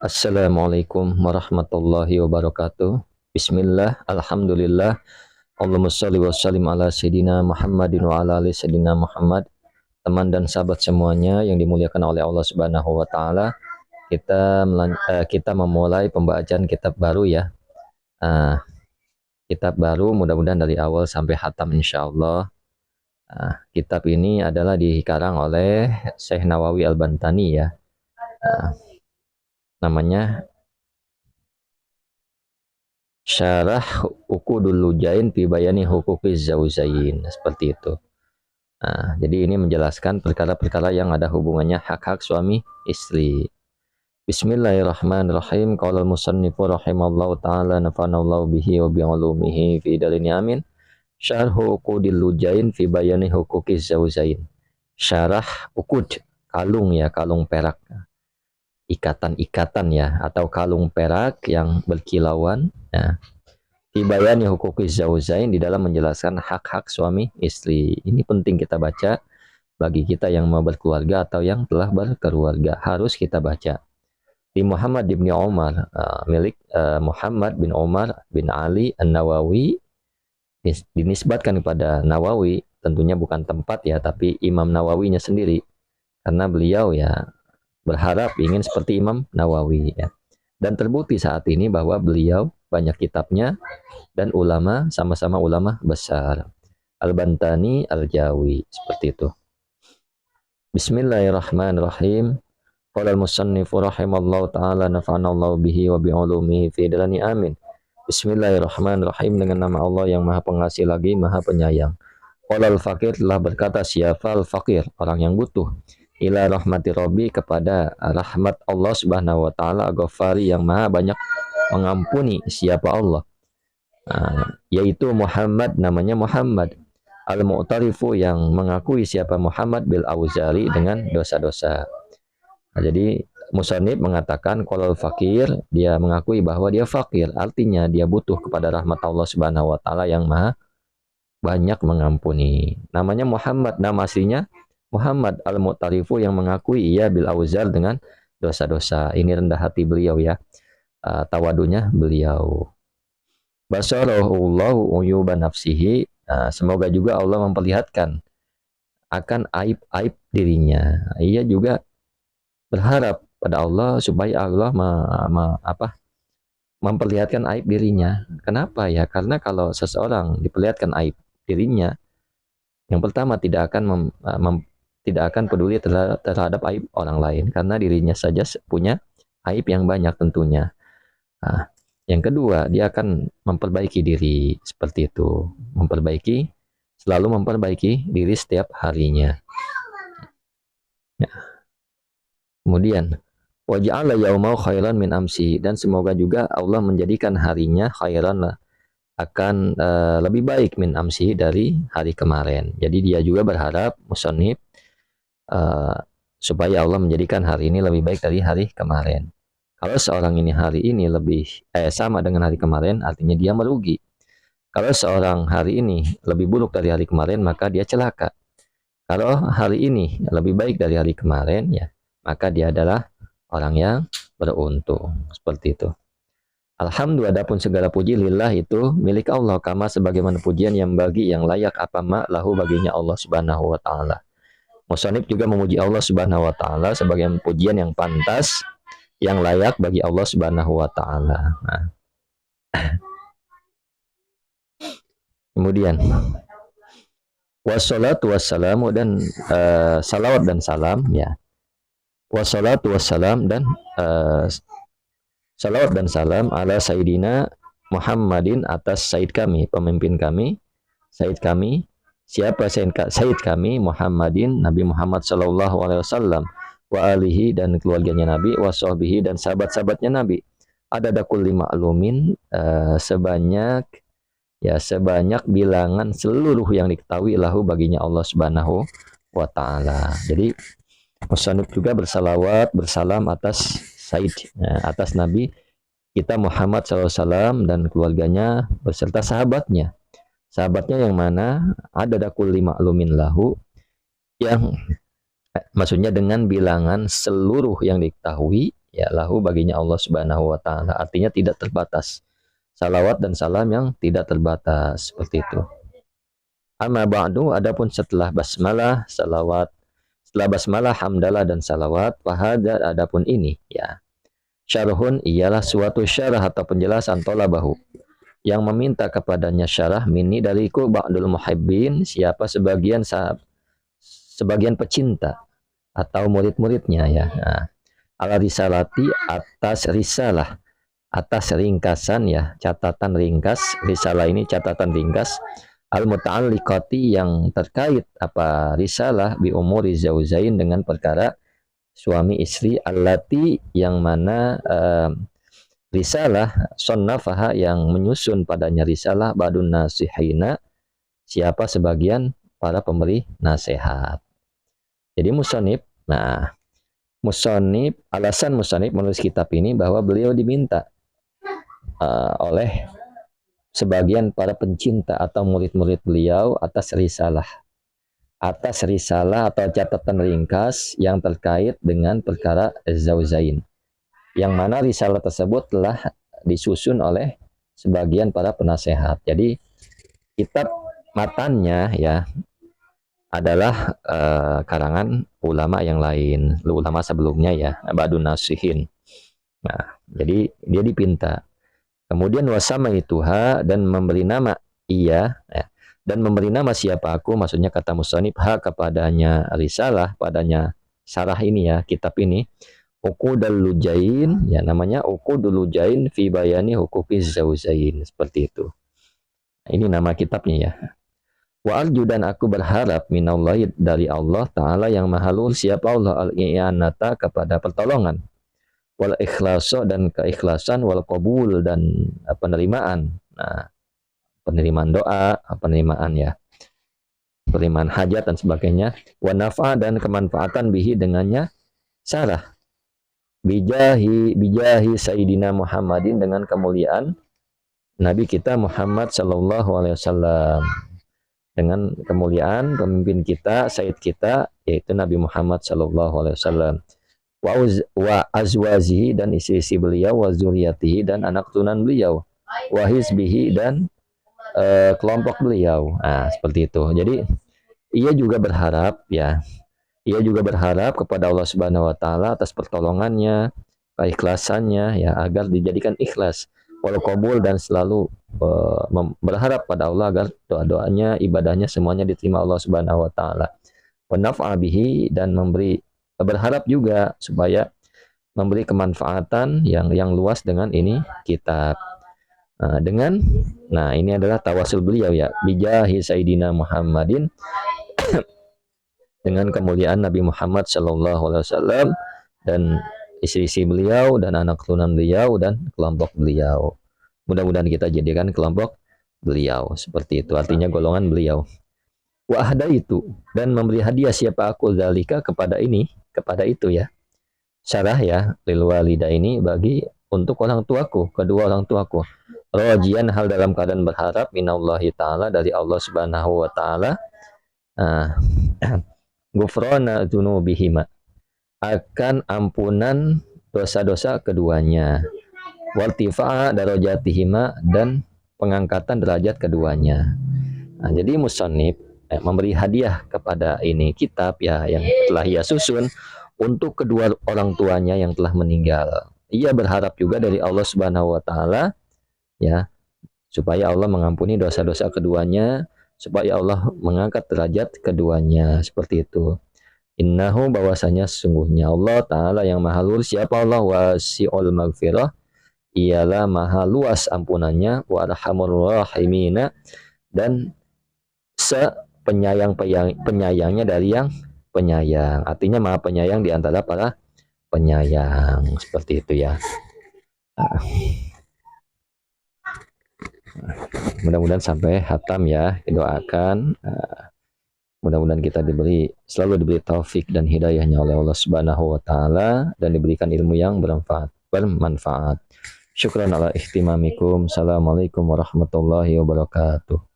Assalamualaikum warahmatullahi wabarakatuh. Bismillah, alhamdulillah. Allahumma sholli wa sallim ala sayyidina Muhammadin wa ala ali sayyidina Muhammad. Teman dan sahabat semuanya yang dimuliakan oleh Allah Subhanahu wa taala. Kita memulai pembacaan kitab baru ya. Uh, Kitab baru mudah-mudahan dari awal sampai khatam insyaallah. Kitab ini adalah dikarang oleh Syekh Nawawi Al-Bantani ya. Namanya Syarah Uqudul Lujain fi Bayani Huquqiz Zaujain, seperti itu. Jadi ini menjelaskan perkara-perkara yang ada hubungannya hak-hak suami istri. Bismillahirrahmanirrahim. Qala al-musannifu rahimallahu taala nafanallahu bihi wa bi ulumihi fi dalini amin. Syarhu Uqudil Lujain fi Bayani Huquqiz Zaujain. Syarah uqud, kalung ya, kalung perak. Ikatan-ikatan ya, atau kalung perak yang berkilauan. Nah, Tibayani huquqiz zaujain, di dalam menjelaskan hak-hak suami istri. Ini penting kita baca bagi kita yang mau berkeluarga atau yang telah berkeluarga, harus kita baca. Di Muhammad bin Umar, milik Muhammad bin Umar bin Ali An-Nawawi, dinisbatkan kepada Nawawi, tentunya bukan tempat ya, tapi Imam Nawawinya sendiri, karena beliau ya berharap ingin seperti Imam Nawawi ya. Dan terbukti saat ini bahwa beliau banyak kitabnya dan ulama, sama-sama ulama besar. Al-Bantani, Al-Jawi, seperti itu. Bismillahirrahmanirrahim. Qala al-musannifu rahimallahu ta'ala nafa'anallahu bihi wa bi'ulumihi fi dalani amin. Bismillahirrahmanirrahim, dengan nama Allah yang maha pengasih lagi maha penyayang. Qala al-faqir, telah berkata siapa al-faqir, orang yang butuh, ila rahmati Rabbi, kepada rahmat Allah Subhanahu wa taala, Ghafari, yang maha banyak mengampuni. Siapa Allah? Yaitu Muhammad, namanya Muhammad, al-mu'tarifu, yang mengakui siapa Muhammad bil auzari, dengan dosa-dosa. Jadi musannif mengatakan kalau fakir, dia mengakui bahwa dia fakir, artinya dia butuh kepada rahmat Allah Subhanahu wa taala yang maha banyak mengampuni. Namanya Muhammad, nama aslinya Muhammad al-Mu'tarifu, yang mengakui ia bil auzar, dengan dosa-dosa. Ini rendah hati beliau ya, tawadunya beliau. Basarahullahu uyuban nafsihi, semoga juga Allah memperlihatkan akan aib-aib dirinya. Ia juga berharap pada Allah supaya Allah memperlihatkan aib dirinya. Kenapa ya? Karena kalau seseorang diperlihatkan aib dirinya, yang pertama tidak akan peduli terhadap aib orang lain, karena dirinya saja punya aib yang banyak tentunya. Yang kedua, dia akan memperbaiki diri, seperti itu. Selalu memperbaiki diri setiap harinya. Ya. Kemudian, waja'ala yaumau khairan min amsi, dan semoga juga Allah menjadikan harinya khairan, akan lebih baik min amsi, dari hari kemarin. Jadi dia juga berharap, musannif, supaya Allah menjadikan hari ini lebih baik dari hari kemarin. Kalau seorang ini hari ini sama dengan hari kemarin, artinya dia merugi. Kalau seorang hari ini lebih buruk dari hari kemarin, maka dia celaka. Kalau hari ini lebih baik dari hari kemarin, ya, maka dia adalah orang yang beruntung. Seperti itu. Alhamdulillah, adapun segala puji lillah, itu milik Allah, kama sebagaimana pujian yang bagi, yang layak apa lahu baginya Allah Subhanahu wa taala. Musannif juga memuji Allah Subhanahu wa taala sebagai pujian yang pantas, yang layak bagi Allah Subhanahu wa taala. Kemudian wassalatu wassalamu, dan salawat dan salam ya. Wassalatu wassalam, dan salawat dan salam ala Sayyidina Muhammadin, atas Sayyid kami, pemimpin kami, Sayyid kami. Siapa Sayyid kami? Muhammadin, Nabi Muhammad sallallahu alaihi wasallam, wa alihi, dan keluarganya Nabi, wa sahbihi, dan sahabat-sahabatnya Nabi. Ada dakul lima alumin, sebanyak bilangan seluruh yang diketahui lahu baginya Allah Subhanahu wa taala. Jadi musannif juga bersalawat, bersalam atas Sayyid, atas Nabi kita Muhammad SAW dan keluarganya beserta sahabatnya. Sahabatnya yang mana? Ada dakul lima alumin lahu, yang maksudnya dengan bilangan seluruh yang diketahui ya lahu baginya Allah Subhanahu wa taala. Artinya tidak terbatas. Salawat dan salam yang tidak terbatas seperti itu. Amma ba'du, adapun setelah basmalah, salawat, setelah basmalah, hamdalah dan salawat, fahada adapun ini ya. Syarhun ialah suatu syarah atau penjelasan tolabahu yang meminta kepadanya syarah mini dariku ba'dul muhibbin, siapa sebagian pecinta atau murid-muridnya ya. Nah, ala risalati atas risalah, atas ringkasan ya, catatan ringkas. Risalah ini catatan ringkas al muta'alliqati yang terkait apa risalah bi umuri zauzain dengan perkara suami istri allati yang mana risalah sonnafaha yang menyusun padanya risalah badun nasihina, siapa sebagian para pemberi nasihat. Jadi musonib, nah musonib, alasan musonib menulis kitab ini bahwa beliau diminta oleh sebagian para pencinta atau murid-murid beliau atas risalah atau catatan ringkas yang terkait dengan perkara zauzain, yang mana risalah tersebut telah disusun oleh sebagian para penasehat. Jadi kitab matannya ya adalah karangan ulama yang lain, ulama sebelumnya ya, Badun Nasihin. Nah, jadi dia dipinta. Kemudian wasama ituha dan memberi nama ia ya, dan memberi nama siapa aku, maksudnya kata musannif ha kepadanya risalah, padanya syarah ini ya, kitab ini. Uqudul Lujain ya, namanya Uqudul Lujain fi bayani huquqiz zaujain, seperti itu. Ini nama kitabnya ya. Wa arju dan aku berharap minallahi dari Allah Ta'ala yang maha luhur, siapa Allah, al-i'anata kepada pertolongan, wal ikhlaso dan keikhlasan, wal qabul dan penerimaan. Nah, penerimaan doa, penerimaan ya, penerimaan hajat dan sebagainya, wa nafa dan kemanfaatan bihi dengannya syarah, bijahi Sayyidina Muhammadin dengan kemuliaan Nabi kita Muhammad sallallahu alaihi wasallam, dengan kemuliaan pemimpin kita, sayyid kita, yaitu Nabi Muhammad sallallahu alaihi wasallam. Wa azwajihi dan istri-istri beliau, wa zuriyatihi dan anak turunan beliau, wa hizbihi dan kelompok beliau. Nah, seperti itu. Jadi ia juga berharap ya, ia juga berharap kepada Allah Subhanahu wa taala atas pertolongannya, keikhlasannya ya, agar dijadikan ikhlas, wal qabul dan selalu berharap pada Allah agar doa-doanya, ibadahnya semuanya diterima Allah Subhanahu wa taala. Wa naf'a bihi dan berharap juga supaya memberi kemanfaatan yang luas dengan ini kitab. Nah, ini adalah tawasul beliau ya, bijahi Sayyidina Muhammadin dengan kemuliaan Nabi Muhammad sallallahu alaihi wasallam dan istri-istri beliau dan anak turunan beliau dan kelompok beliau. Mudah-mudahan kita jadikan kelompok beliau, seperti itu. Artinya golongan beliau. Wa ahda itu dan memberi hadiah siapa aku zalika kepada itu ya. Syarah ya, lil walida ini bagi untuk orang tuaku, kedua orang tuaku. Rajian hal dalam keadaan berharap minallahi taala dari Allah Subhanahu wa taala. Ghufrana dzunubihima, akan ampunan dosa-dosa keduanya, wartifa'a darajatihima dan pengangkatan derajat keduanya. Nah, jadi musannif memberi hadiah kepada ini kitab ya yang telah ia susun untuk kedua orang tuanya yang telah meninggal. Ia berharap juga dari Allah Subhanahu wa taala ya, supaya Allah mengampuni dosa-dosa keduanya, supaya Allah mengangkat derajat keduanya, seperti itu. Innahu bahwasanya sesungguhnya Allah Ta'ala yang maha luhur, siapa Allah, wasi'ul maghfirah, ialah maha luas ampunannya, wa arhamur rahimina dan penyayangnya dari yang penyayang. Artinya maha penyayang di antara para penyayang, seperti itu ya. Mudah-mudahan sampai hatam ya, doakan. Mudah-mudahan kita selalu diberi taufik dan hidayahnya oleh Allah Subhanahu wa taala dan diberikan ilmu yang bermanfaat. Syukran ala ihtimamikum. Assalamualaikum warahmatullahi wabarakatuh.